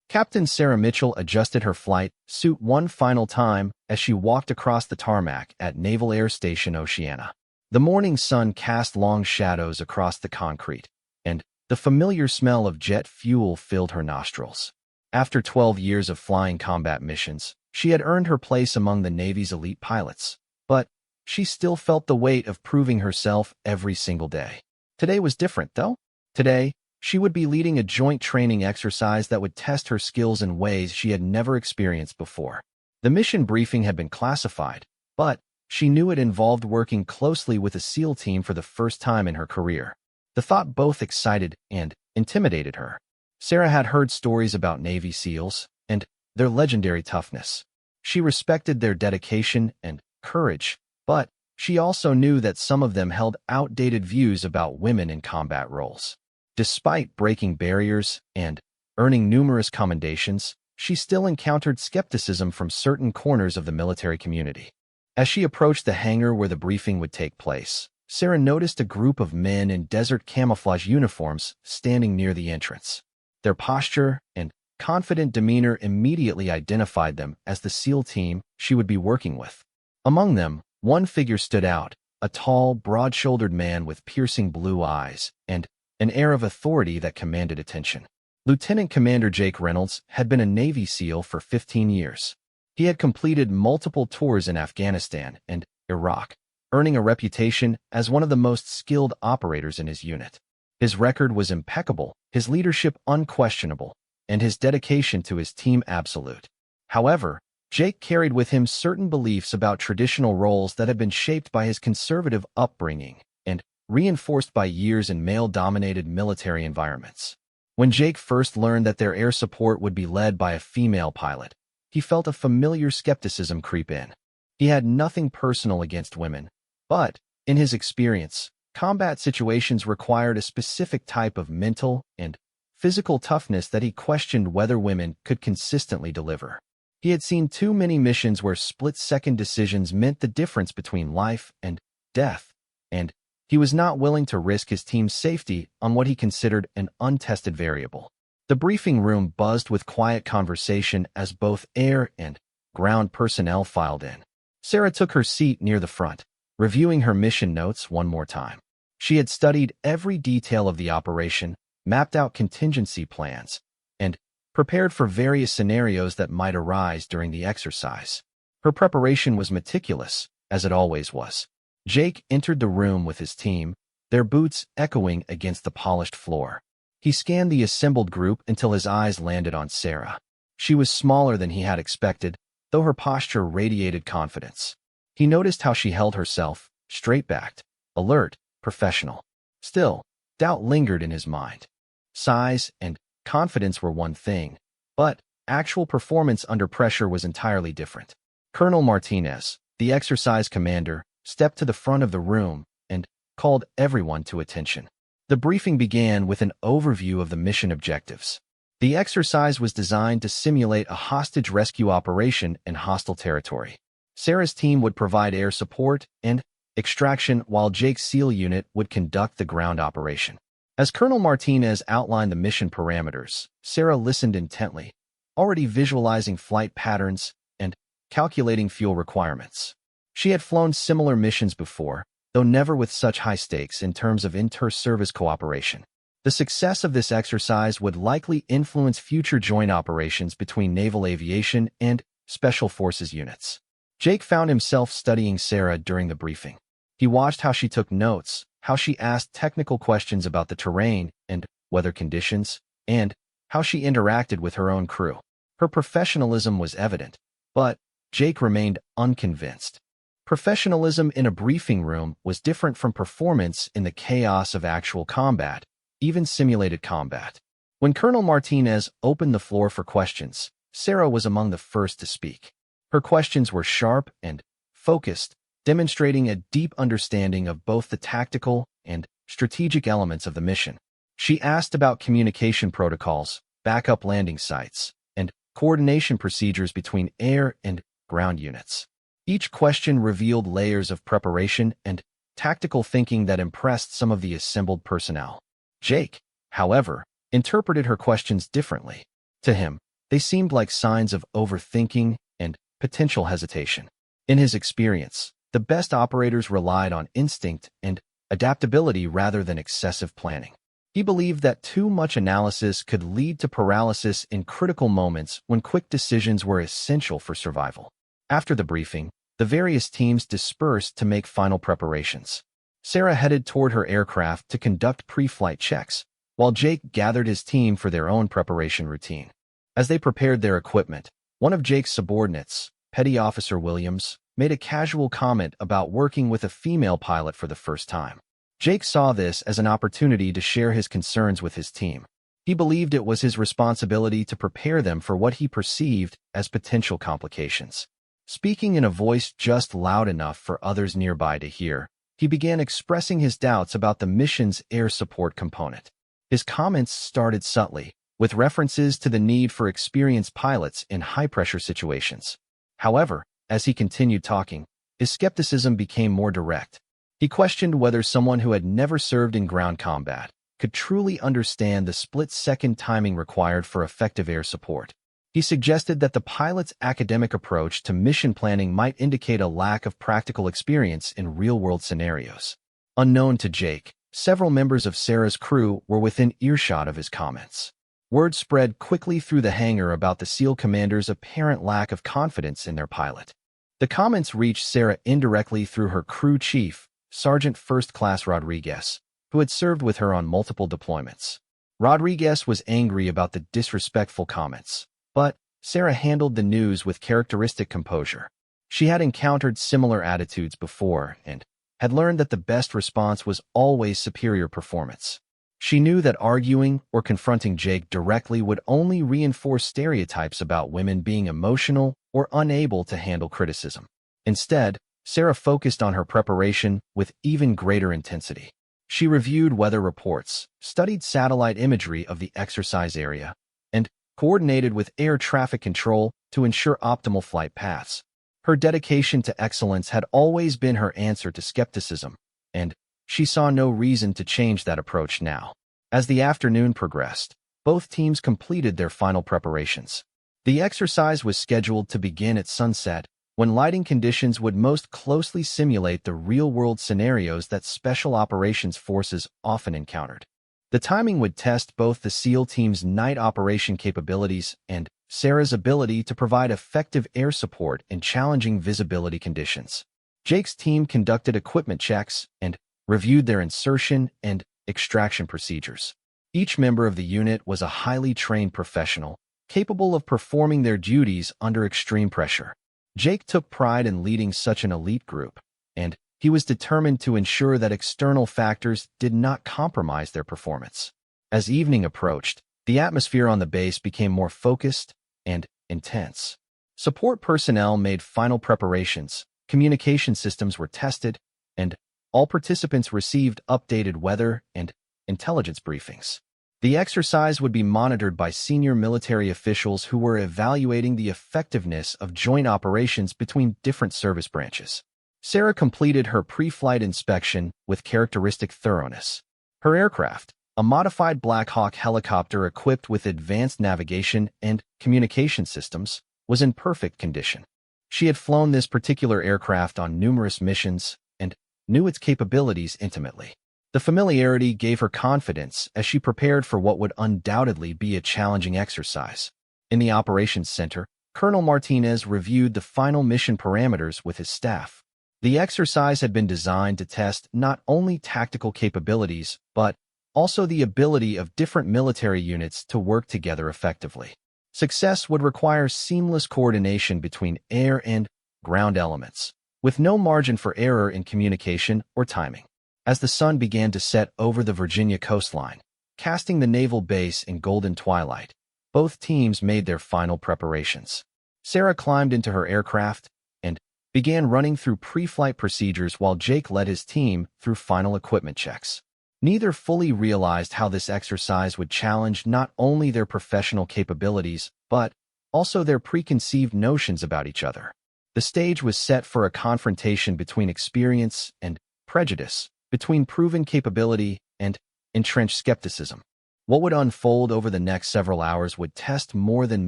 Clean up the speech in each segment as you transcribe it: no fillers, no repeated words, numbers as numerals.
Captain Sarah Mitchell adjusted her flight suit one final time as she walked across the tarmac at Naval Air Station Oceana. The morning sun cast long shadows across the concrete, and the familiar smell of jet fuel filled her nostrils. After 12 years of flying combat missions, she had earned her place among the Navy's elite pilots, but she still felt the weight of proving herself every single day. Today was different, though. Today, she would be leading a joint training exercise that would test her skills in ways she had never experienced before. The mission briefing had been classified, but she knew it involved working closely with a SEAL team for the first time in her career. The thought both excited and intimidated her. Sarah had heard stories about Navy SEALs and their legendary toughness. She respected their dedication and courage, but she also knew that some of them held outdated views about women in combat roles. Despite breaking barriers and earning numerous commendations, she still encountered skepticism from certain corners of the military community. As she approached the hangar where the briefing would take place, Sarah noticed a group of men in desert camouflage uniforms standing near the entrance. Their posture and confident demeanor immediately identified them as the SEAL team she would be working with. Among them, one figure stood out, a tall, broad-shouldered man with piercing blue eyes and an air of authority that commanded attention. Lieutenant Commander Jake Reynolds had been a Navy SEAL for 15 years. He had completed multiple tours in Afghanistan and Iraq, earning a reputation as one of the most skilled operators in his unit. His record was impeccable, his leadership unquestionable, and his dedication to his team absolute. However, Jake carried with him certain beliefs about traditional roles that had been shaped by his conservative upbringing and reinforced by years in male-dominated military environments. When Jake first learned that their air support would be led by a female pilot, he felt a familiar skepticism creep in. He had nothing personal against women, but, in his experience, combat situations required a specific type of mental and physical toughness that he questioned whether women could consistently deliver. He had seen too many missions where split-second decisions meant the difference between life and death, and he was not willing to risk his team's safety on what he considered an untested variable. The briefing room buzzed with quiet conversation as both air and ground personnel filed in. Sarah took her seat near the front, reviewing her mission notes one more time. She had studied every detail of the operation, mapped out contingency plans, and prepared for various scenarios that might arise during the exercise. Her preparation was meticulous, as it always was. Jake entered the room with his team, their boots echoing against the polished floor. He scanned the assembled group until his eyes landed on Sarah. She was smaller than he had expected, though her posture radiated confidence. He noticed how she held herself, straight-backed, alert, professional. Still, doubt lingered in his mind. Size and confidence were one thing, but actual performance under pressure was entirely different. Colonel Martinez, the exercise commander, stepped to the front of the room and called everyone to attention. The briefing began with an overview of the mission objectives. The exercise was designed to simulate a hostage rescue operation in hostile territory. Sarah's team would provide air support and extraction while Jake's SEAL unit would conduct the ground operation. As Colonel Martinez outlined the mission parameters, Sarah listened intently, already visualizing flight patterns and calculating fuel requirements. She had flown similar missions before, though never with such high stakes in terms of inter-service cooperation. The success of this exercise would likely influence future joint operations between naval aviation and special forces units. Jake found himself studying Sarah during the briefing. He watched how she took notes, how she asked technical questions about the terrain and weather conditions, and how she interacted with her own crew. Her professionalism was evident, but Jake remained unconvinced. Professionalism in a briefing room was different from performance in the chaos of actual combat, even simulated combat. When Colonel Martinez opened the floor for questions, Sarah was among the first to speak. Her questions were sharp and focused, demonstrating a deep understanding of both the tactical and strategic elements of the mission. She asked about communication protocols, backup landing sites, and coordination procedures between air and ground units. Each question revealed layers of preparation and tactical thinking that impressed some of the assembled personnel. Jake, however, interpreted her questions differently. To him, They seemed like signs of overthinking and potential hesitation. In his experience, the best operators relied on instinct and adaptability rather than excessive planning. He believed that too much analysis could lead to paralysis in critical moments when quick decisions were essential for survival. After the briefing, the various teams dispersed to make final preparations. Sarah headed toward her aircraft to conduct pre-flight checks, while Jake gathered his team for their own preparation routine. As they prepared their equipment, one of Jake's subordinates, Petty Officer Williams, made a casual comment about working with a female pilot for the first time. Jake saw this as an opportunity to share his concerns with his team. He believed it was his responsibility to prepare them for what he perceived as potential complications. Speaking in a voice just loud enough for others nearby to hear, he began expressing his doubts about the mission's air support component. His comments started subtly, with references to the need for experienced pilots in high-pressure situations. However, as he continued talking, his skepticism became more direct. He questioned whether someone who had never served in ground combat could truly understand the split-second timing required for effective air support. He suggested that the pilot's academic approach to mission planning might indicate a lack of practical experience in real-world scenarios. Unknown to Jake, several members of Sarah's crew were within earshot of his comments. Word spread quickly through the hangar about the SEAL commander's apparent lack of confidence in their pilot. The comments reached Sarah indirectly through her crew chief, Sergeant First Class Rodriguez, who had served with her on multiple deployments. Rodriguez was angry about the disrespectful comments, but Sarah handled the news with characteristic composure. She had encountered similar attitudes before and had learned that the best response was always superior performance. She knew that arguing or confronting Jake directly would only reinforce stereotypes about women being emotional or unable to handle criticism. Instead, Sarah focused on her preparation with even greater intensity. She reviewed weather reports, studied satellite imagery of the exercise area, and coordinated with air traffic control to ensure optimal flight paths. Her dedication to excellence had always been her answer to skepticism, and she saw no reason to change that approach now. As the afternoon progressed, both teams completed their final preparations. The exercise was scheduled to begin at sunset, when lighting conditions would most closely simulate the real-world scenarios that special operations forces often encountered. The timing would test both the SEAL team's night operation capabilities and Sarah's ability to provide effective air support in challenging visibility conditions. Jake's team conducted equipment checks and reviewed their insertion and extraction procedures. Each member of the unit was a highly trained professional, capable of performing their duties under extreme pressure. Jake took pride in leading such an elite group, and he was determined to ensure that external factors did not compromise their performance. As evening approached, the atmosphere on the base became more focused and intense. Support personnel made final preparations, communication systems were tested, and all participants received updated weather and intelligence briefings. The exercise would be monitored by senior military officials who were evaluating the effectiveness of joint operations between different service branches. Sarah completed her pre-flight inspection with characteristic thoroughness. Her aircraft, a modified Black Hawk helicopter equipped with advanced navigation and communication systems, was in perfect condition. She had flown this particular aircraft on numerous missions and knew its capabilities intimately. The familiarity gave her confidence as she prepared for what would undoubtedly be a challenging exercise. In the operations center, Colonel Martinez reviewed the final mission parameters with his staff. The exercise had been designed to test not only tactical capabilities, but also the ability of different military units to work together effectively. Success would require seamless coordination between air and ground elements, with no margin for error in communication or timing. As the sun began to set over the Virginia coastline, casting the naval base in golden twilight, both teams made their final preparations. Sarah climbed into her aircraft and began running through pre-flight procedures while Jake led his team through final equipment checks. Neither fully realized how this exercise would challenge not only their professional capabilities, but also their preconceived notions about each other. The stage was set for a confrontation between experience and prejudice, between proven capability and entrenched skepticism. What would unfold over the next several hours would test more than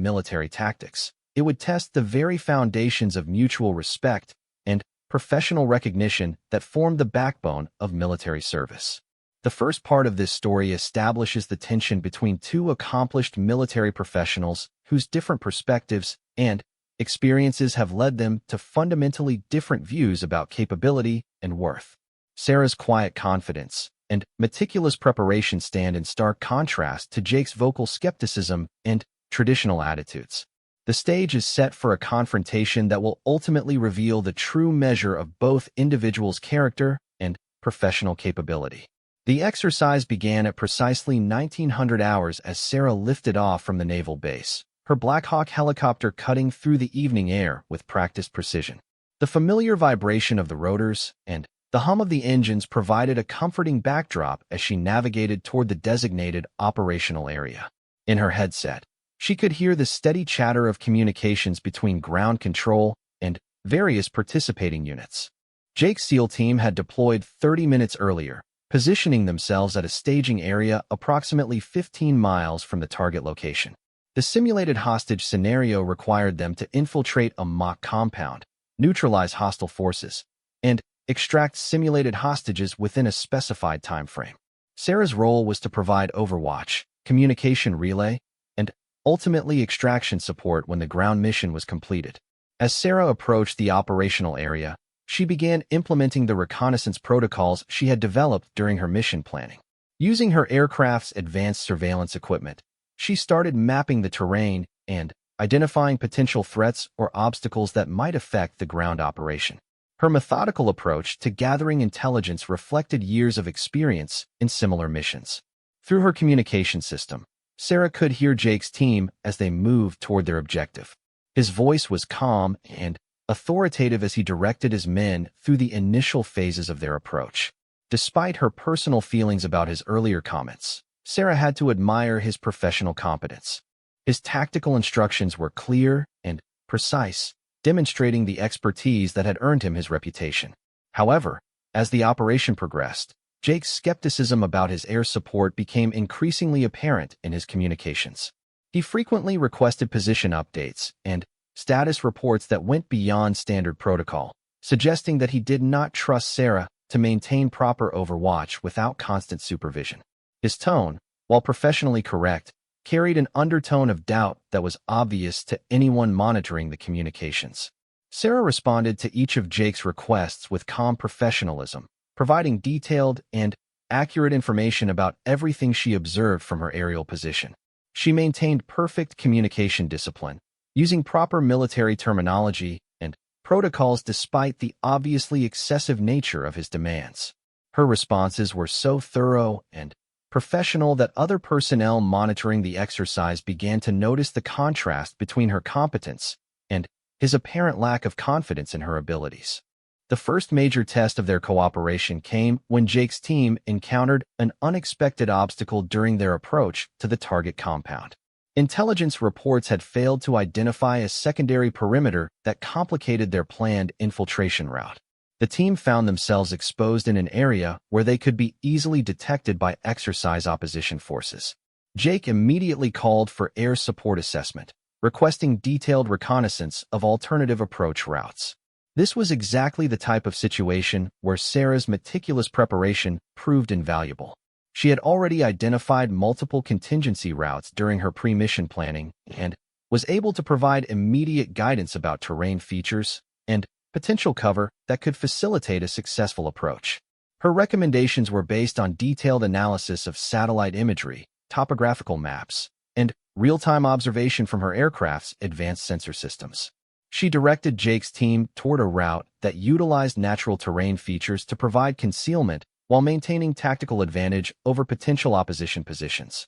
military tactics. It would test the very foundations of mutual respect and professional recognition that formed the backbone of military service. The first part of this story establishes the tension between two accomplished military professionals whose different perspectives and experiences have led them to fundamentally different views about capability and worth. Sarah's quiet confidence and meticulous preparation stand in stark contrast to Jake's vocal skepticism and traditional attitudes. The stage is set for a confrontation that will ultimately reveal the true measure of both individuals' character and professional capability. The exercise began at precisely 1900 hours as Sarah lifted off from the naval base, her Black Hawk helicopter cutting through the evening air with practiced precision. The familiar vibration of the rotors and the hum of the engines provided a comforting backdrop as she navigated toward the designated operational area. In her headset, she could hear the steady chatter of communications between ground control and various participating units. Jake's SEAL team had deployed 30 minutes earlier, positioning themselves at a staging area approximately 15 miles from the target location. The simulated hostage scenario required them to infiltrate a mock compound, neutralize hostile forces, and extract simulated hostages within a specified time frame. Sarah's role was to provide overwatch, communication relay, and ultimately extraction support when the ground mission was completed. As Sarah approached the operational area, she began implementing the reconnaissance protocols she had developed during her mission planning. Using her aircraft's advanced surveillance equipment, she started mapping the terrain and identifying potential threats or obstacles that might affect the ground operation. Her methodical approach to gathering intelligence reflected years of experience in similar missions. Through her communication system, Sarah could hear Jake's team as they moved toward their objective. His voice was calm and authoritative as he directed his men through the initial phases of their approach. Despite her personal feelings about his earlier comments, Sarah had to admire his professional competence. His tactical instructions were clear and precise, demonstrating the expertise that had earned him his reputation. However, as the operation progressed, Jake's skepticism about his air support became increasingly apparent in his communications. He frequently requested position updates and status reports that went beyond standard protocol, suggesting that he did not trust Sarah to maintain proper overwatch without constant supervision. His tone, while professionally correct, carried an undertone of doubt that was obvious to anyone monitoring the communications. Sarah responded to each of Jake's requests with calm professionalism, providing detailed and accurate information about everything she observed from her aerial position. She maintained perfect communication discipline, using proper military terminology and protocols despite the obviously excessive nature of his demands. Her responses were so thorough and professional that other personnel monitoring the exercise began to notice the contrast between her competence and his apparent lack of confidence in her abilities. The first major test of their cooperation came when Jake's team encountered an unexpected obstacle during their approach to the target compound. Intelligence reports had failed to identify a secondary perimeter that complicated their planned infiltration route. The team found themselves exposed in an area where they could be easily detected by exercise opposition forces. Jake immediately called for air support assessment, requesting detailed reconnaissance of alternative approach routes. This was exactly the type of situation where Sarah's meticulous preparation proved invaluable. She had already identified multiple contingency routes during her pre-mission planning and was able to provide immediate guidance about terrain features and potential cover that could facilitate a successful approach. Her recommendations were based on detailed analysis of satellite imagery, topographical maps, and real-time observation from her aircraft's advanced sensor systems. She directed Jake's team toward a route that utilized natural terrain features to provide concealment while maintaining tactical advantage over potential opposition positions.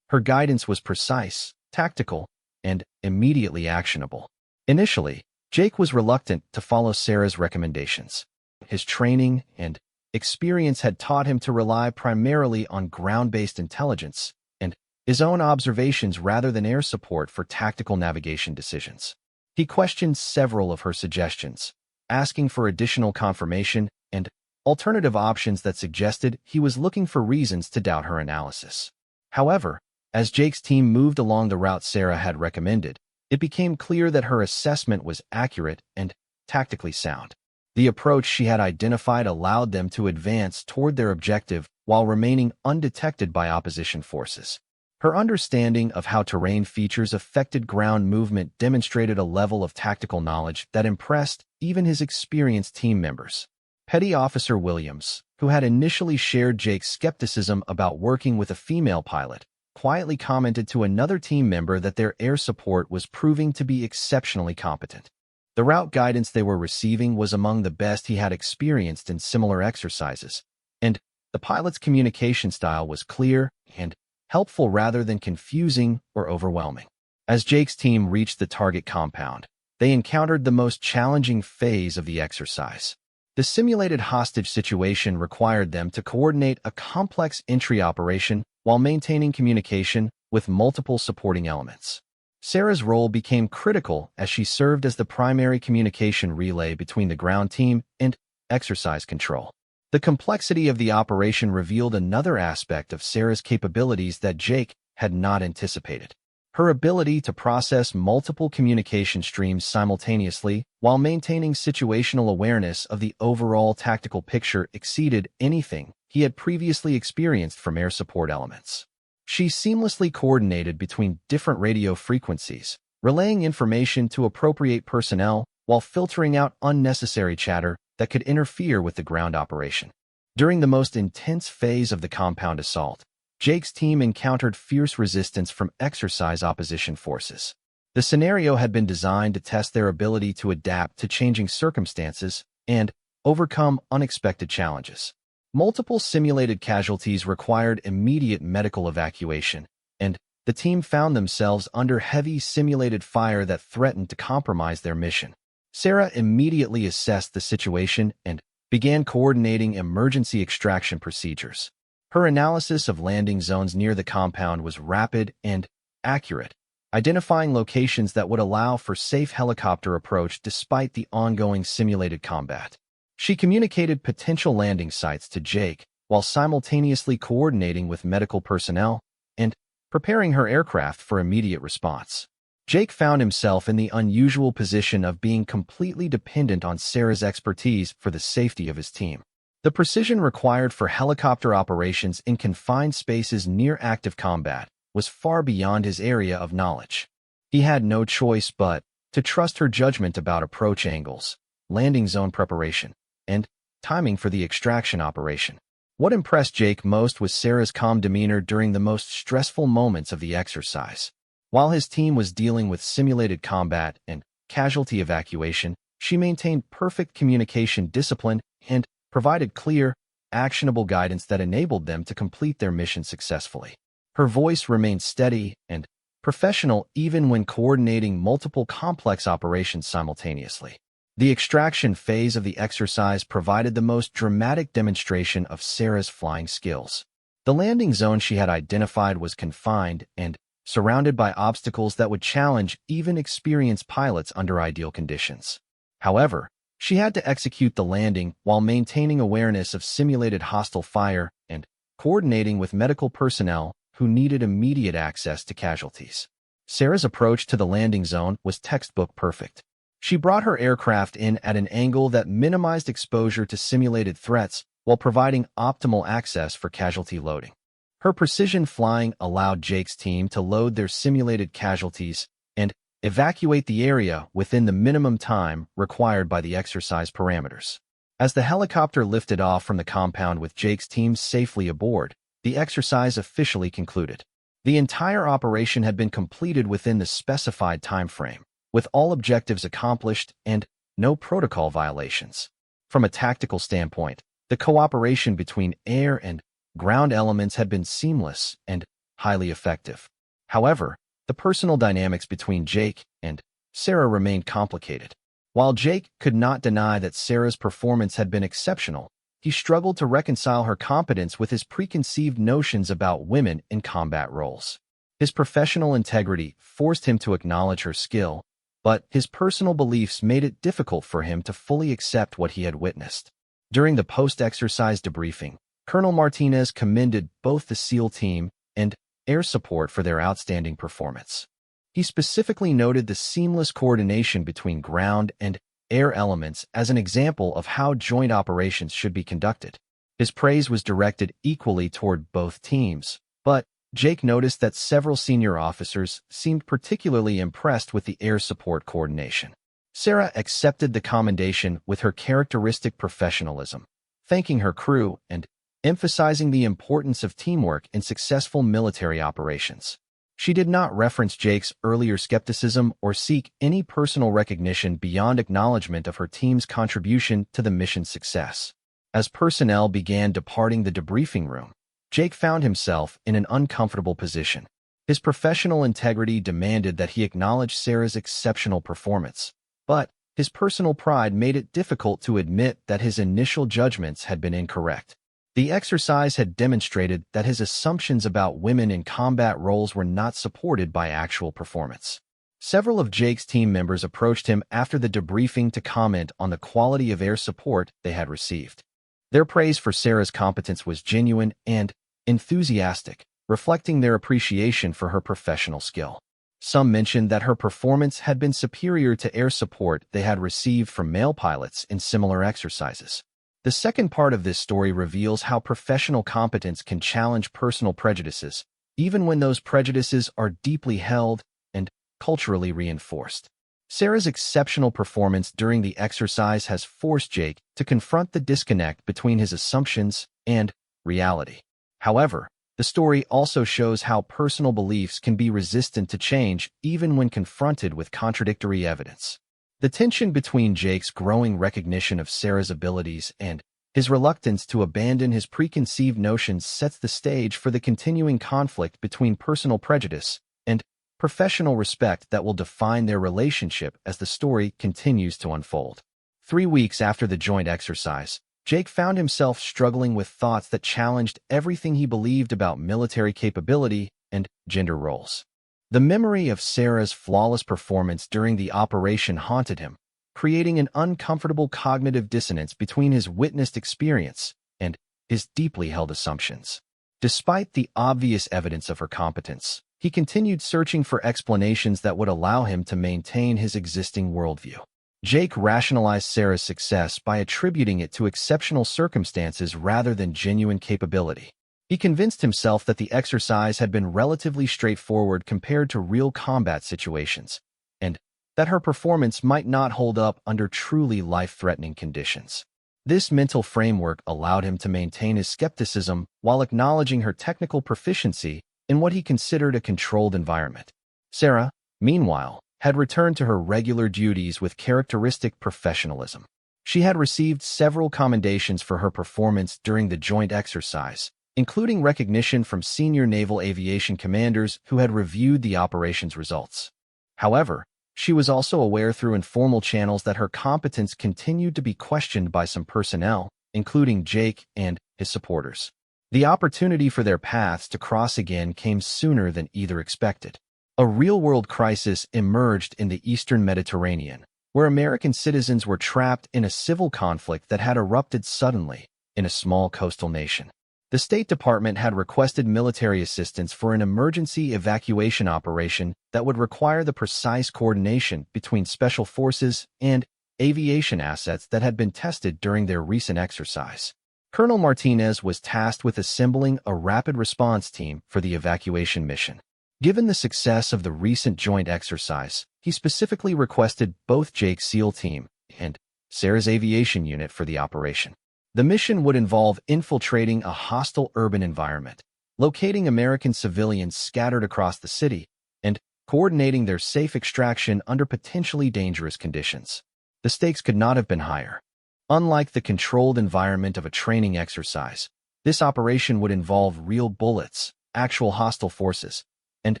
Her guidance was precise, tactical, and immediately actionable. Initially, Jake was reluctant to follow Sarah's recommendations. His training and experience had taught him to rely primarily on ground-based intelligence and his own observations rather than air support for tactical navigation decisions. He questioned several of her suggestions, asking for additional confirmation and alternative options that suggested he was looking for reasons to doubt her analysis. However, As Jake's team moved along the route Sarah had recommended, it became clear that her assessment was accurate and tactically sound. The approach she had identified allowed them to advance toward their objective while remaining undetected by opposition forces. Her understanding of how terrain features affected ground movement demonstrated a level of tactical knowledge that impressed even his experienced team members. Petty Officer Williams, who had initially shared Jake's skepticism about working with a female pilot, quietly commented to another team member that their air support was proving to be exceptionally competent. The route guidance they were receiving was among the best he had experienced in similar exercises, and the pilot's communication style was clear and helpful rather than confusing or overwhelming. As Jake's team reached the target compound, they encountered the most challenging phase of the exercise. The simulated hostage situation required them to coordinate a complex entry operation while maintaining communication with multiple supporting elements. Sarah's role became critical as she served as the primary communication relay between the ground team and exercise control. The complexity of the operation revealed another aspect of Sarah's capabilities that Jake had not anticipated. Her ability to process multiple communication streams simultaneously while maintaining situational awareness of the overall tactical picture exceeded anything he had previously experienced from air support elements. She seamlessly coordinated between different radio frequencies, relaying information to appropriate personnel while filtering out unnecessary chatter that could interfere with the ground operation. During the most intense phase of the compound assault, Jake's team encountered fierce resistance from exercise opposition forces. The scenario had been designed to test their ability to adapt to changing circumstances and overcome unexpected challenges. Multiple simulated casualties required immediate medical evacuation, and the team found themselves under heavy simulated fire that threatened to compromise their mission. Sarah immediately assessed the situation and began coordinating emergency extraction procedures. Her analysis of landing zones near the compound was rapid and accurate, identifying locations that would allow for safe helicopter approach despite the ongoing simulated combat. She communicated potential landing sites to Jake while simultaneously coordinating with medical personnel and preparing her aircraft for immediate response. Jake found himself in the unusual position of being completely dependent on Sarah's expertise for the safety of his team. The precision required for helicopter operations in confined spaces near active combat was far beyond his area of knowledge. He had no choice but to trust her judgment about approach angles, landing zone preparation, and timing for the extraction operation. What impressed Jake most was Sarah's calm demeanor during the most stressful moments of the exercise. While his team was dealing with simulated combat and casualty evacuation, she maintained perfect communication discipline and provided clear, actionable guidance that enabled them to complete their mission successfully. Her voice remained steady and professional even when coordinating multiple complex operations simultaneously. The extraction phase of the exercise provided the most dramatic demonstration of Sarah's flying skills. The landing zone she had identified was confined and surrounded by obstacles that would challenge even experienced pilots under ideal conditions. However, she had to execute the landing while maintaining awareness of simulated hostile fire and coordinating with medical personnel who needed immediate access to casualties. Sarah's approach to the landing zone was textbook perfect. She brought her aircraft in at an angle that minimized exposure to simulated threats while providing optimal access for casualty loading. Her precision flying allowed Jake's team to load their simulated casualties and evacuate the area within the minimum time required by the exercise parameters. As the helicopter lifted off from the compound with Jake's team safely aboard, the exercise officially concluded. The entire operation had been completed within the specified time frame, with all objectives accomplished and no protocol violations. From a tactical standpoint, the cooperation between air and ground elements had been seamless and highly effective. However, the personal dynamics between Jake and Sarah remained complicated. While Jake could not deny that Sarah's performance had been exceptional, he struggled to reconcile her competence with his preconceived notions about women in combat roles. His professional integrity forced him to acknowledge her skill, but his personal beliefs made it difficult for him to fully accept what he had witnessed. During the post-exercise debriefing, Colonel Martinez commended both the SEAL team and air support for their outstanding performance. He specifically noted the seamless coordination between ground and air elements as an example of how joint operations should be conducted. His praise was directed equally toward both teams, but Jake noticed that several senior officers seemed particularly impressed with the air support coordination. Sarah accepted the commendation with her characteristic professionalism, thanking her crew and emphasizing the importance of teamwork in successful military operations. She did not reference Jake's earlier skepticism or seek any personal recognition beyond acknowledgement of her team's contribution to the mission's success. As personnel began departing the debriefing room, Jake found himself in an uncomfortable position. His professional integrity demanded that he acknowledge Sarah's exceptional performance, but his personal pride made it difficult to admit that his initial judgments had been incorrect. The exercise had demonstrated that his assumptions about women in combat roles were not supported by actual performance. Several of Jake's team members approached him after the debriefing to comment on the quality of air support they had received. Their praise for Sarah's competence was genuine and enthusiastic, reflecting their appreciation for her professional skill. Some mentioned that her performance had been superior to air support they had received from male pilots in similar exercises. The second part of this story reveals how professional competence can challenge personal prejudices, even when those prejudices are deeply held and culturally reinforced. Sarah's exceptional performance during the exercise has forced Jake to confront the disconnect between his assumptions and reality. However, the story also shows how personal beliefs can be resistant to change even when confronted with contradictory evidence. The tension between Jake's growing recognition of Sarah's abilities and his reluctance to abandon his preconceived notions sets the stage for the continuing conflict between personal prejudice and professional respect that will define their relationship as the story continues to unfold. 3 weeks after the joint exercise, Jake found himself struggling with thoughts that challenged everything he believed about military capability and gender roles. The memory of Sarah's flawless performance during the operation haunted him, creating an uncomfortable cognitive dissonance between his witnessed experience and his deeply held assumptions. Despite the obvious evidence of her competence, he continued searching for explanations that would allow him to maintain his existing worldview. Jake rationalized Sarah's success by attributing it to exceptional circumstances rather than genuine capability. He convinced himself that the exercise had been relatively straightforward compared to real combat situations, and that her performance might not hold up under truly life-threatening conditions. This mental framework allowed him to maintain his skepticism while acknowledging her technical proficiency in what he considered a controlled environment. Sarah, meanwhile, had returned to her regular duties with characteristic professionalism. She had received several commendations for her performance during the joint exercise, including recognition from senior naval aviation commanders who had reviewed the operation's results. However, she was also aware through informal channels that her competence continued to be questioned by some personnel, including Jake and his supporters. The opportunity for their paths to cross again came sooner than either expected. A real-world crisis emerged in the eastern Mediterranean, where American citizens were trapped in a civil conflict that had erupted suddenly in a small coastal nation. The State Department had requested military assistance for an emergency evacuation operation that would require the precise coordination between special forces and aviation assets that had been tested during their recent exercise. Colonel Martinez was tasked with assembling a rapid response team for the evacuation mission. Given the success of the recent joint exercise, he specifically requested both Jake's SEAL team and Sarah's aviation unit for the operation. The mission would involve infiltrating a hostile urban environment, locating American civilians scattered across the city, and coordinating their safe extraction under potentially dangerous conditions. The stakes could not have been higher. Unlike the controlled environment of a training exercise, this operation would involve real bullets, actual hostile forces, and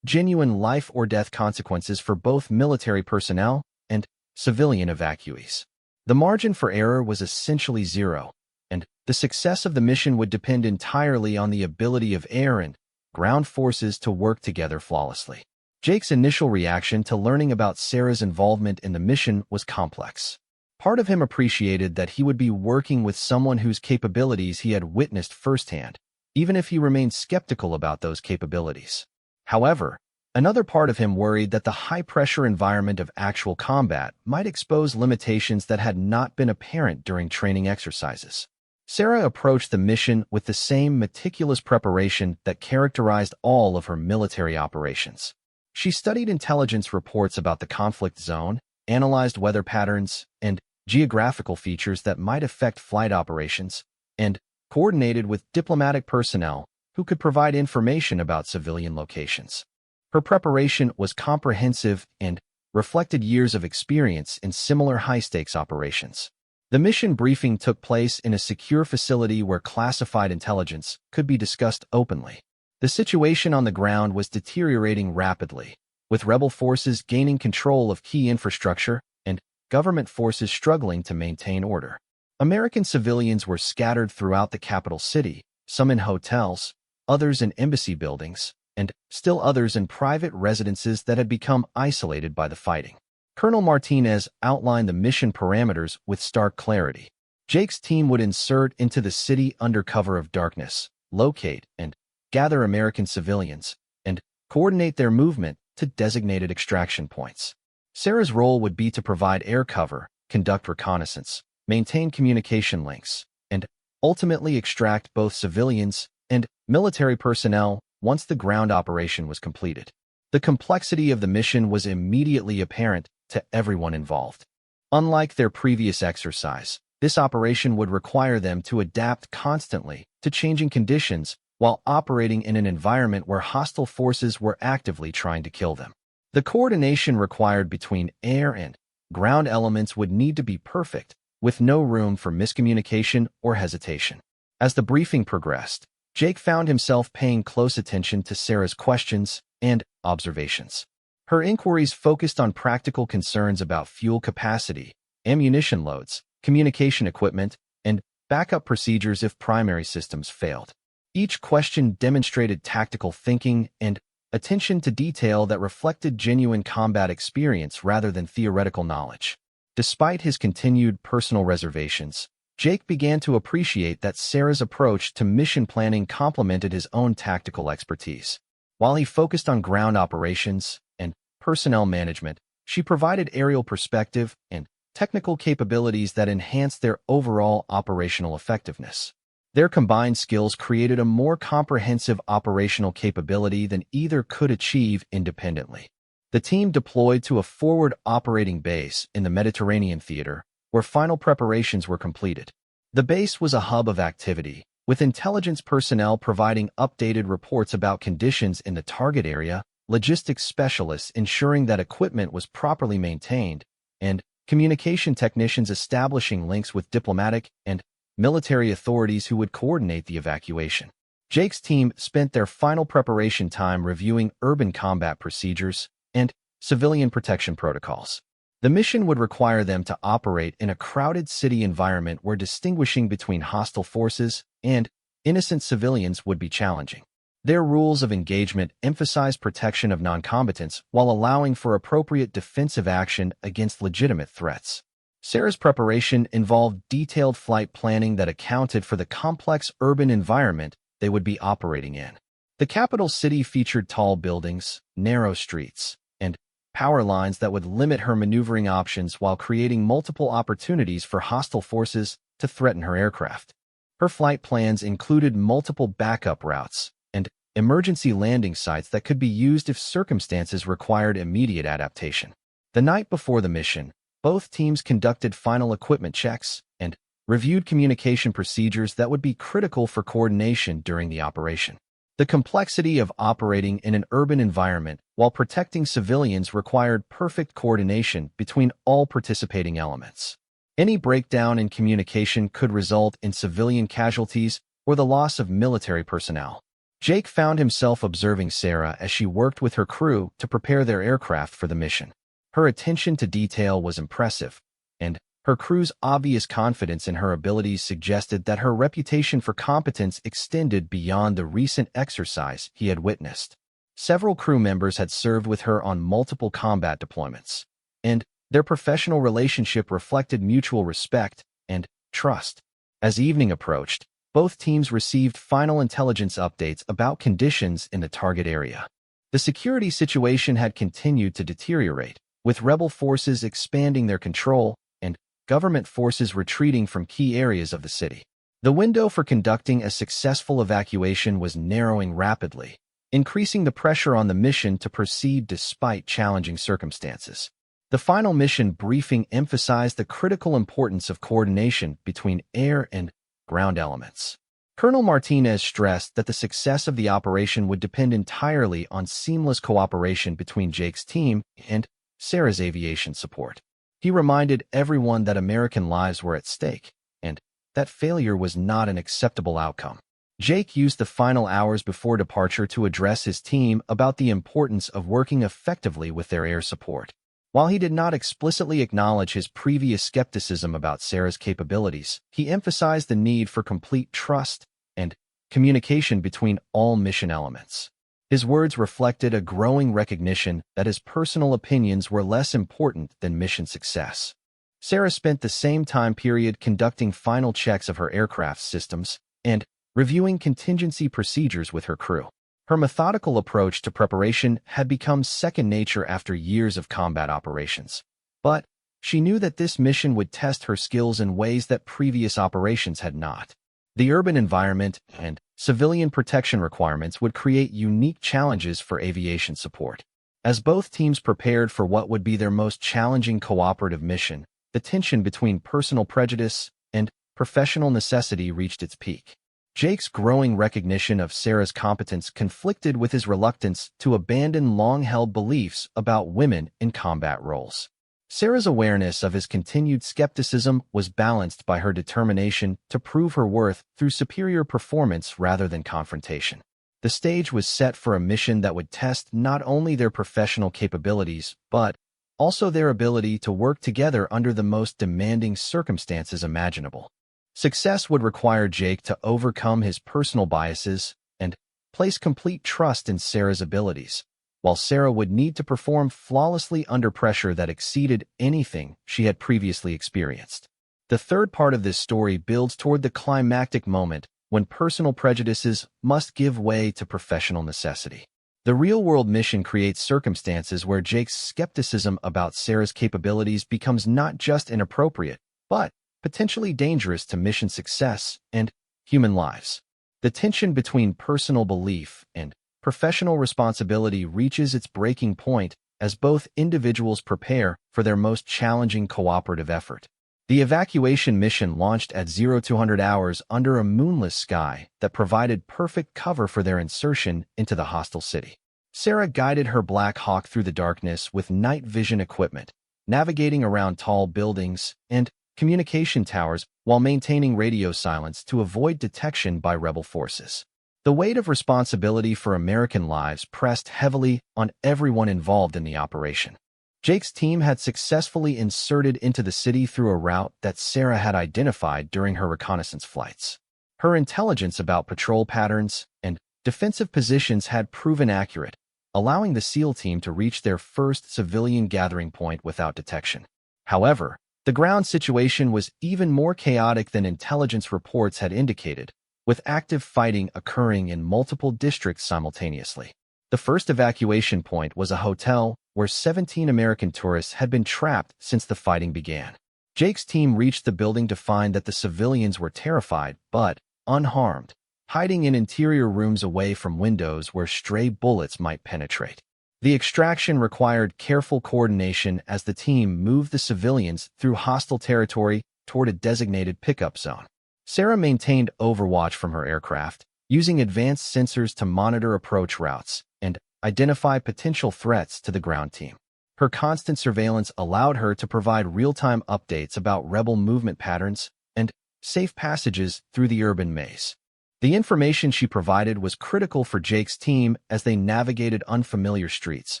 genuine life-or-death consequences for both military personnel and civilian evacuees. The margin for error was essentially zero, and the success of the mission would depend entirely on the ability of air and ground forces to work together flawlessly. Jake's initial reaction to learning about Sarah's involvement in the mission was complex. Part of him appreciated that he would be working with someone whose capabilities he had witnessed firsthand, even if he remained skeptical about those capabilities. However, another part of him worried that the high-pressure environment of actual combat might expose limitations that had not been apparent during training exercises. Sarah approached the mission with the same meticulous preparation that characterized all of her military operations. She studied intelligence reports about the conflict zone, analyzed weather patterns and geographical features that might affect flight operations, and coordinated with diplomatic personnel who could provide information about civilian locations. Her preparation was comprehensive and reflected years of experience in similar high-stakes operations. The mission briefing took place in a secure facility where classified intelligence could be discussed openly. The situation on the ground was deteriorating rapidly, with rebel forces gaining control of key infrastructure and government forces struggling to maintain order. American civilians were scattered throughout the capital city, some in hotels, others in embassy buildings, and still others in private residences that had become isolated by the fighting. Colonel Martinez outlined the mission parameters with stark clarity. Jake's team would insert into the city under cover of darkness, locate and gather American civilians, and coordinate their movement to designated extraction points. Sarah's role would be to provide air cover, conduct reconnaissance, maintain communication links, and ultimately extract both civilians and military personnel once the ground operation was completed. The complexity of the mission was immediately apparent to everyone involved. Unlike their previous exercise, this operation would require them to adapt constantly to changing conditions while operating in an environment where hostile forces were actively trying to kill them. The coordination required between air and ground elements would need to be perfect, with no room for miscommunication or hesitation. As the briefing progressed, Jake found himself paying close attention to Sarah's questions and observations. Her inquiries focused on practical concerns about fuel capacity, ammunition loads, communication equipment, and backup procedures if primary systems failed. Each question demonstrated tactical thinking and attention to detail that reflected genuine combat experience rather than theoretical knowledge. Despite his continued personal reservations, Jake began to appreciate that Sarah's approach to mission planning complemented his own tactical expertise. While he focused on ground operations and personnel management, she provided aerial perspective and technical capabilities that enhanced their overall operational effectiveness. Their combined skills created a more comprehensive operational capability than either could achieve independently. The team deployed to a forward operating base in the Mediterranean theater, where final preparations were completed. The base was a hub of activity, with intelligence personnel providing updated reports about conditions in the target area, logistics specialists ensuring that equipment was properly maintained, and communication technicians establishing links with diplomatic and military authorities who would coordinate the evacuation. Jake's team spent their final preparation time reviewing urban combat procedures and civilian protection protocols. The mission would require them to operate in a crowded city environment where distinguishing between hostile forces and innocent civilians would be challenging. Their rules of engagement emphasize protection of non-combatants while allowing for appropriate defensive action against legitimate threats. Sarah's preparation involved detailed flight planning that accounted for the complex urban environment they would be operating in. The capital city featured tall buildings, narrow streets, and power lines that would limit her maneuvering options while creating multiple opportunities for hostile forces to threaten her aircraft. Her flight plans included multiple backup routes and emergency landing sites that could be used if circumstances required immediate adaptation. The night before the mission, both teams conducted final equipment checks and reviewed communication procedures that would be critical for coordination during the operation. The complexity of operating in an urban environment while protecting civilians required perfect coordination between all participating elements. Any breakdown in communication could result in civilian casualties or the loss of military personnel. Jake found himself observing Sarah as she worked with her crew to prepare their aircraft for the mission. Her attention to detail was impressive, and her crew's obvious confidence in her abilities suggested that her reputation for competence extended beyond the recent exercise he had witnessed. Several crew members had served with her on multiple combat deployments, and their professional relationship reflected mutual respect and trust. As evening approached, both teams received final intelligence updates about conditions in the target area. The security situation had continued to deteriorate, with rebel forces expanding their control and government forces retreating from key areas of the city. The window for conducting a successful evacuation was narrowing rapidly, increasing the pressure on the mission to proceed despite challenging circumstances. The final mission briefing emphasized the critical importance of coordination between air and ground elements. Colonel Martinez stressed that the success of the operation would depend entirely on seamless cooperation between Jake's team and Sarah's aviation support. He reminded everyone that American lives were at stake, and that failure was not an acceptable outcome. Jake used the final hours before departure to address his team about the importance of working effectively with their air support. While he did not explicitly acknowledge his previous skepticism about Sarah's capabilities, he emphasized the need for complete trust and communication between all mission elements. His words reflected a growing recognition that his personal opinions were less important than mission success. Sarah spent the same time period conducting final checks of her aircraft systems and reviewing contingency procedures with her crew. Her methodical approach to preparation had become second nature after years of combat operations. But she knew that this mission would test her skills in ways that previous operations had not. The urban environment and civilian protection requirements would create unique challenges for aviation support. As both teams prepared for what would be their most challenging cooperative mission, the tension between personal prejudice and professional necessity reached its peak. Jake's growing recognition of Sarah's competence conflicted with his reluctance to abandon long-held beliefs about women in combat roles. Sarah's awareness of his continued skepticism was balanced by her determination to prove her worth through superior performance rather than confrontation. The stage was set for a mission that would test not only their professional capabilities, but also their ability to work together under the most demanding circumstances imaginable. Success would require Jake to overcome his personal biases and place complete trust in Sarah's abilities, while Sarah would need to perform flawlessly under pressure that exceeded anything she had previously experienced. The third part of this story builds toward the climactic moment when personal prejudices must give way to professional necessity. The real-world mission creates circumstances where Jake's skepticism about Sarah's capabilities becomes not just inappropriate, but potentially dangerous to mission success and human lives. The tension between personal belief and professional responsibility reaches its breaking point as both individuals prepare for their most challenging cooperative effort. The evacuation mission launched at 0200 hours under a moonless sky that provided perfect cover for their insertion into the hostile city. Sarah guided her Black Hawk through the darkness with night vision equipment, navigating around tall buildings and communication towers while maintaining radio silence to avoid detection by rebel forces. The weight of responsibility for American lives pressed heavily on everyone involved in the operation. Jake's team had successfully inserted into the city through a route that Sarah had identified during her reconnaissance flights. Her intelligence about patrol patterns and defensive positions had proven accurate, allowing the SEAL team to reach their first civilian gathering point without detection. However, the ground situation was even more chaotic than intelligence reports had indicated, with active fighting occurring in multiple districts simultaneously. The first evacuation point was a hotel where 17 American tourists had been trapped since the fighting began. Jake's team reached the building to find that the civilians were terrified but unharmed, hiding in interior rooms away from windows where stray bullets might penetrate. The extraction required careful coordination as the team moved the civilians through hostile territory toward a designated pickup zone. Sarah maintained overwatch from her aircraft, using advanced sensors to monitor approach routes and identify potential threats to the ground team. Her constant surveillance allowed her to provide real-time updates about rebel movement patterns and safe passages through the urban maze. The information she provided was critical for Jake's team as they navigated unfamiliar streets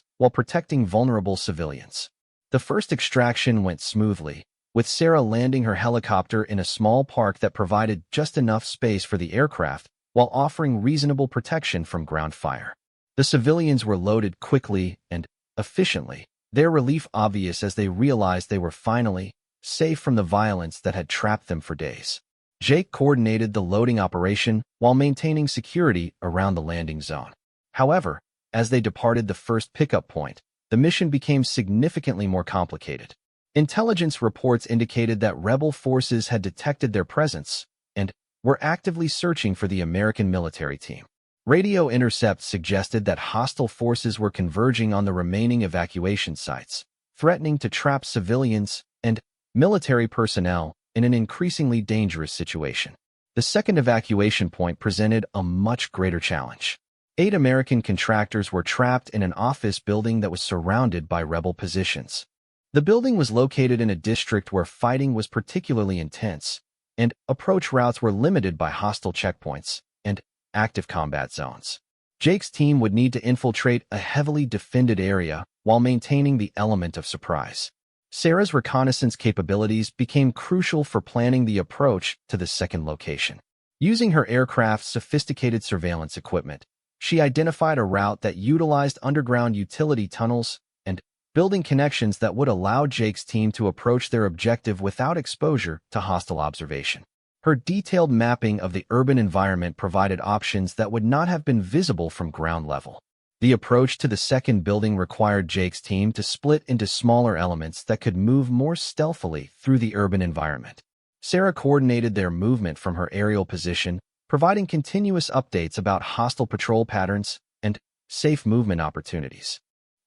while protecting vulnerable civilians. The first extraction went smoothly, with Sarah landing her helicopter in a small park that provided just enough space for the aircraft while offering reasonable protection from ground fire. The civilians were loaded quickly and efficiently, their relief obvious as they realized they were finally safe from the violence that had trapped them for days. Jake coordinated the loading operation while maintaining security around the landing zone. However, as they departed the first pickup point, the mission became significantly more complicated. Intelligence reports indicated that rebel forces had detected their presence and were actively searching for the American military team. Radio intercepts suggested that hostile forces were converging on the remaining evacuation sites, threatening to trap civilians and military personnel in an increasingly dangerous situation. The second evacuation point presented a much greater challenge. 8 American contractors were trapped in an office building that was surrounded by rebel positions. The building was located in a district where fighting was particularly intense, and approach routes were limited by hostile checkpoints and active combat zones. Jake's team would need to infiltrate a heavily defended area while maintaining the element of surprise. Sarah's reconnaissance capabilities became crucial for planning the approach to the second location. Using her aircraft's sophisticated surveillance equipment, she identified a route that utilized underground utility tunnels and building connections that would allow Jake's team to approach their objective without exposure to hostile observation. Her detailed mapping of the urban environment provided options that would not have been visible from ground level. The approach to the second building required Jake's team to split into smaller elements that could move more stealthily through the urban environment. Sarah coordinated their movement from her aerial position, providing continuous updates about hostile patrol patterns and safe movement opportunities.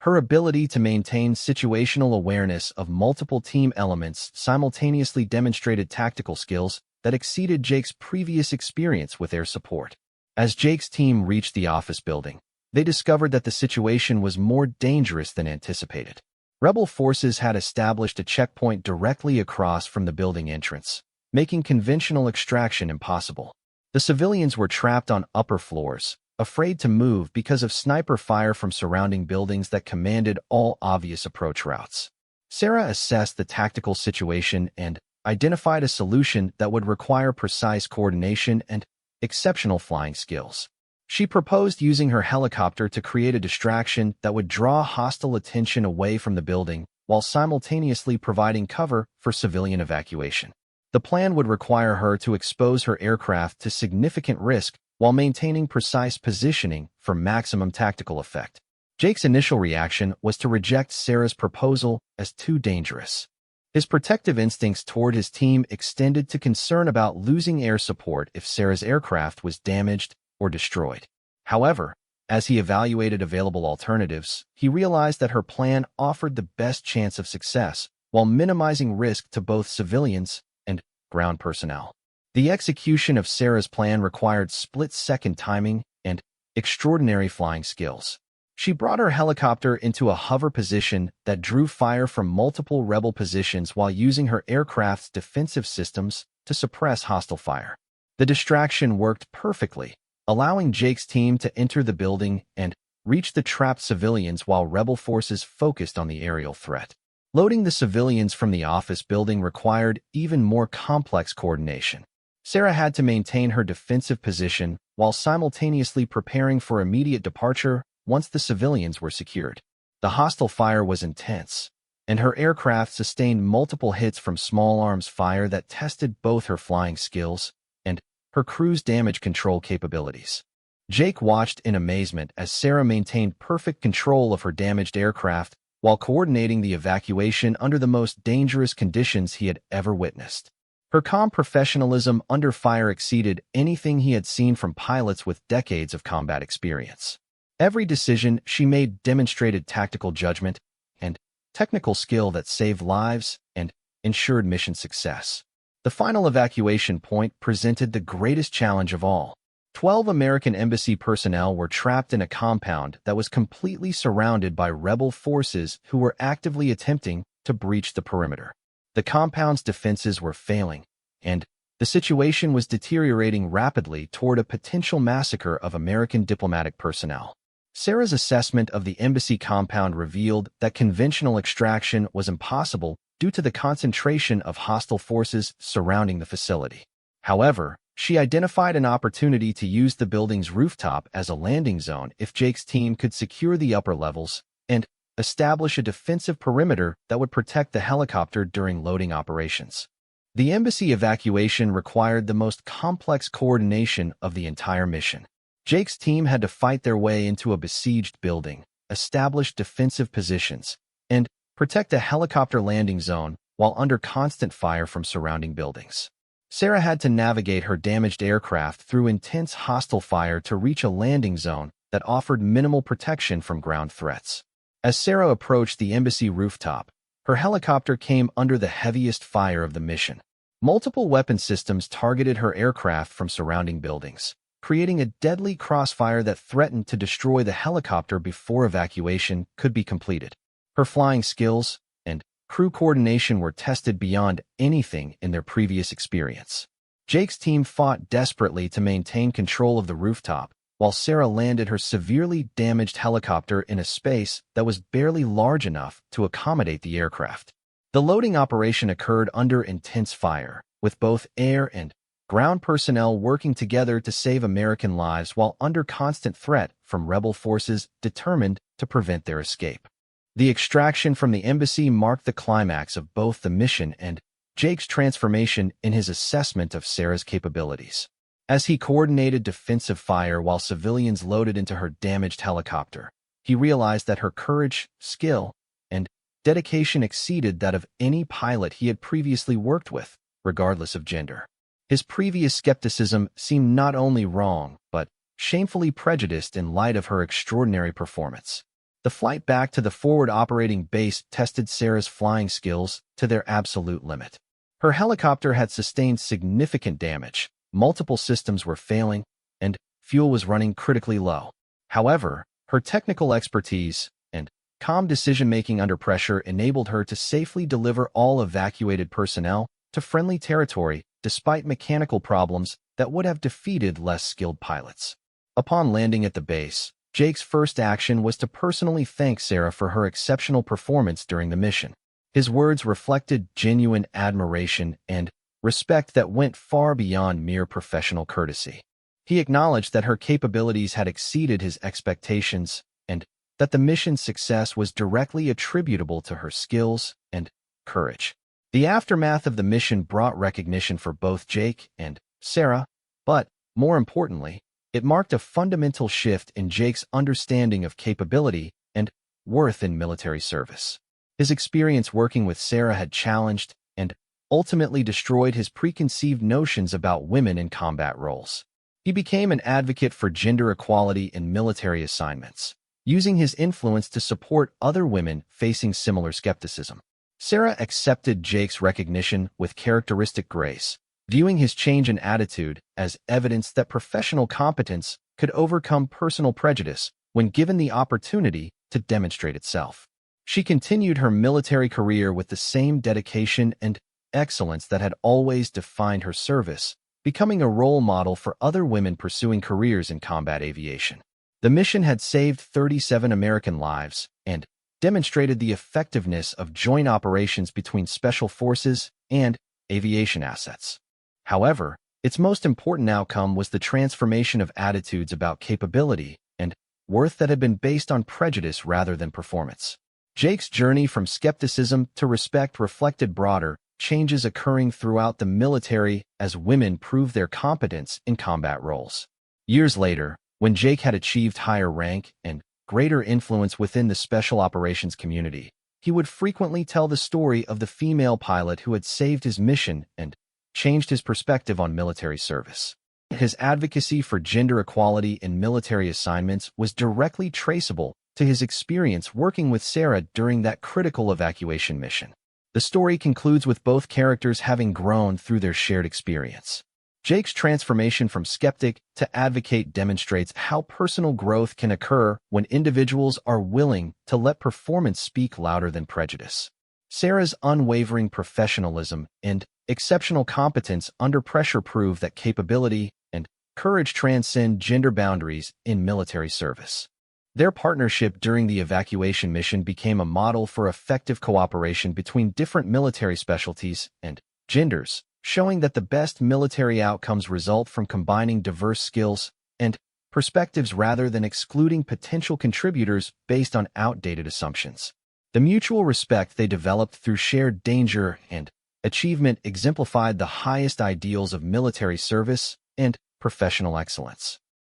Her ability to maintain situational awareness of multiple team elements simultaneously demonstrated tactical skills that exceeded Jake's previous experience with air support. As Jake's team reached the office building, they discovered that the situation was more dangerous than anticipated. Rebel forces had established a checkpoint directly across from the building entrance, making conventional extraction impossible. The civilians were trapped on upper floors, afraid to move because of sniper fire from surrounding buildings that commanded all obvious approach routes. Sarah assessed the tactical situation and identified a solution that would require precise coordination and exceptional flying skills. She proposed using her helicopter to create a distraction that would draw hostile attention away from the building while simultaneously providing cover for civilian evacuation. The plan would require her to expose her aircraft to significant risk while maintaining precise positioning for maximum tactical effect. Jake's initial reaction was to reject Sarah's proposal as too dangerous. His protective instincts toward his team extended to concern about losing air support if Sarah's aircraft was damaged or destroyed. However, as he evaluated available alternatives, he realized that her plan offered the best chance of success while minimizing risk to both civilians and ground personnel. The execution of Sarah's plan required split-second timing and extraordinary flying skills. She brought her helicopter into a hover position that drew fire from multiple rebel positions while using her aircraft's defensive systems to suppress hostile fire. The distraction worked perfectly, allowing Jake's team to enter the building and reach the trapped civilians while rebel forces focused on the aerial threat. Loading the civilians from the office building required even more complex coordination. Sarah had to maintain her defensive position while simultaneously preparing for immediate departure once the civilians were secured. The hostile fire was intense, and her aircraft sustained multiple hits from small arms fire that tested both her flying skills and her crew's damage control capabilities. Jake watched in amazement as Sarah maintained perfect control of her damaged aircraft while coordinating the evacuation under the most dangerous conditions he had ever witnessed. Her calm professionalism under fire exceeded anything he had seen from pilots with decades of combat experience. Every decision she made demonstrated tactical judgment and technical skill that saved lives and ensured mission success. The final evacuation point presented the greatest challenge of all. 12 American embassy personnel were trapped in a compound that was completely surrounded by rebel forces who were actively attempting to breach the perimeter. The compound's defenses were failing, and the situation was deteriorating rapidly toward a potential massacre of American diplomatic personnel. Sarah's assessment of the embassy compound revealed that conventional extraction was impossible due to the concentration of hostile forces surrounding the facility. However, she identified an opportunity to use the building's rooftop as a landing zone if Jake's team could secure the upper levels and establish a defensive perimeter that would protect the helicopter during loading operations. The embassy evacuation required the most complex coordination of the entire mission. Jake's team had to fight their way into a besieged building, establish defensive positions, and protect a helicopter landing zone while under constant fire from surrounding buildings. Sarah had to navigate her damaged aircraft through intense hostile fire to reach a landing zone that offered minimal protection from ground threats. As Sarah approached the embassy rooftop, her helicopter came under the heaviest fire of the mission. Multiple weapon systems targeted her aircraft from surrounding buildings, creating a deadly crossfire that threatened to destroy the helicopter before evacuation could be completed. Her flying skills and crew coordination were tested beyond anything in their previous experience. Jake's team fought desperately to maintain control of the rooftop, while Sarah landed her severely damaged helicopter in a space that was barely large enough to accommodate the aircraft. The loading operation occurred under intense fire, with both air and ground personnel working together to save American lives while under constant threat from rebel forces determined to prevent their escape. The extraction from the embassy marked the climax of both the mission and Jake's transformation in his assessment of Sarah's capabilities. As he coordinated defensive fire while civilians loaded into her damaged helicopter, he realized that her courage, skill, and dedication exceeded that of any pilot he had previously worked with, regardless of gender. His previous skepticism seemed not only wrong, but shamefully prejudiced in light of her extraordinary performance. The flight back to the forward operating base tested Sarah's flying skills to their absolute limit. Her helicopter had sustained significant damage, multiple systems were failing, and fuel was running critically low. However, her technical expertise and calm decision-making under pressure enabled her to safely deliver all evacuated personnel to friendly territory despite mechanical problems that would have defeated less skilled pilots. Upon landing at the base, Jake's first action was to personally thank Sarah for her exceptional performance during the mission. His words reflected genuine admiration and respect that went far beyond mere professional courtesy. He acknowledged that her capabilities had exceeded his expectations and that the mission's success was directly attributable to her skills and courage. The aftermath of the mission brought recognition for both Jake and Sarah, but, more importantly, it marked a fundamental shift in Jake's understanding of capability and worth in military service. His experience working with Sarah had challenged and ultimately destroyed his preconceived notions about women in combat roles. He became an advocate for gender equality in military assignments, using his influence to support other women facing similar skepticism. Sarah accepted Jake's recognition with characteristic grace, viewing his change in attitude as evidence that professional competence could overcome personal prejudice when given the opportunity to demonstrate itself. She continued her military career with the same dedication and excellence that had always defined her service, becoming a role model for other women pursuing careers in combat aviation. The mission had saved 37 American lives and demonstrated the effectiveness of joint operations between special forces and aviation assets. However, its most important outcome was the transformation of attitudes about capability and worth that had been based on prejudice rather than performance. Jake's journey from skepticism to respect reflected broader changes occurring throughout the military as women proved their competence in combat roles. Years later, when Jake had achieved higher rank and greater influence within the special operations community, he would frequently tell the story of the female pilot who had saved his mission and changed his perspective on military service. His advocacy for gender equality in military assignments was directly traceable to his experience working with Sarah during that critical evacuation mission. The story concludes with both characters having grown through their shared experience. Jake's transformation from skeptic to advocate demonstrates how personal growth can occur when individuals are willing to let performance speak louder than prejudice. Sarah's unwavering professionalism and exceptional competence under pressure prove that capability and courage transcend gender boundaries in military service. Their partnership during the evacuation mission became a model for effective cooperation between different military specialties and genders, showing that the best military outcomes result from combining diverse skills and perspectives rather than excluding potential contributors based on outdated assumptions. The mutual respect they developed through shared danger and achievement exemplified the highest ideals of military service and professional excellence.